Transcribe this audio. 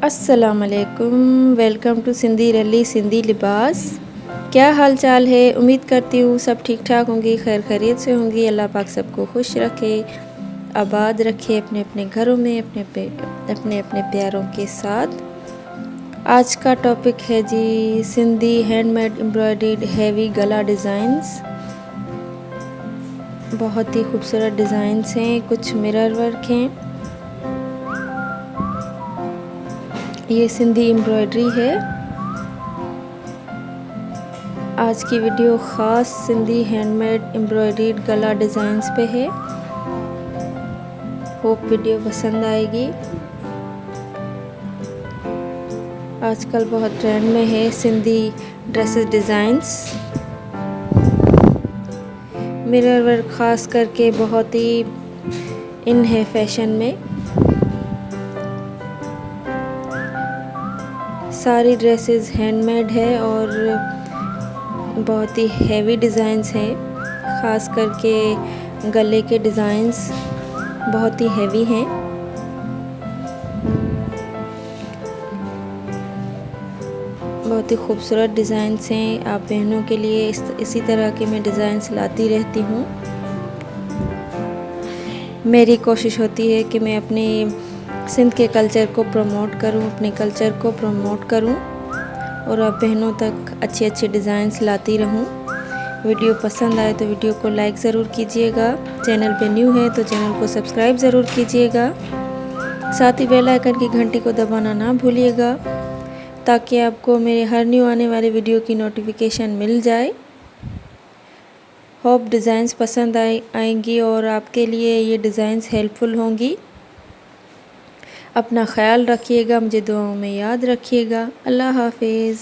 अस्सलामुअलैकुम, welcome to Sindhi रली सिंधी लिबास। क्या हाल चाल है? उम्मीद करती हूँ सब ठीक ठाक होंगी, खैर खैरियत से होंगी। अल्लाह पाक सबको खुश रखे, आबाद रखे अपने अपने घरों में, अपने अपने प्यारों के साथ। आज का टॉपिक है जी सिंधी हैंडमेड एम्ब्रॉयडर्ड हैवी गला डिज़ाइंस। बहुत ही खूबसूरत डिज़ाइंस हैं, कुछ मिरर वर्क हैं। ये सिंधी एम्ब्रॉयडरी है। आज की वीडियो ख़ास सिंधी हैंडमेड एम्ब्रॉयडर्ड गला डिज़ाइंस पे है। होप वीडियो पसंद आएगी। आजकल बहुत ट्रेंड में है Sindhi dresses designs. Mirror work ख़ास करके बहुत ही इन है फैशन में। सारी ड्रेसेस हैंडमेड है और बहुत ही हैवी डिज़ाइंस हैं। ख़ास करके गले के डिज़ाइंस बहुत ही हैवी हैं। बहुत ही खूबसूरत डिज़ाइंस हैं। आप बहनों के लिए इसी तरह के मैं डिज़ाइंस लाती रहती हूँ। मेरी कोशिश होती है कि मैं अपने सिंध के कल्चर को प्रमोट करूं, अपने कल्चर को प्रमोट करूं और आप बहनों तक अच्छे अच्छे डिज़ाइंस लाती रहूं। वीडियो पसंद आए तो वीडियो को लाइक ज़रूर कीजिएगा। चैनल पे न्यू है तो चैनल को सब्सक्राइब ज़रूर कीजिएगा। साथ ही बेल आइकन की घंटी को दबाना ना भूलिएगा ताकि आपको मेरे हर न्यू आने वाले वीडियो की नोटिफिकेशन मिल जाए। होप डिज़ाइंस पसंद आएंगी और आपके लिए ये डिज़ाइंस हेल्पफुल होंगी। अपना ख्याल रखिएगा, मुझे दुआओं में याद रखिएगा। अल्लाह हाफिज़।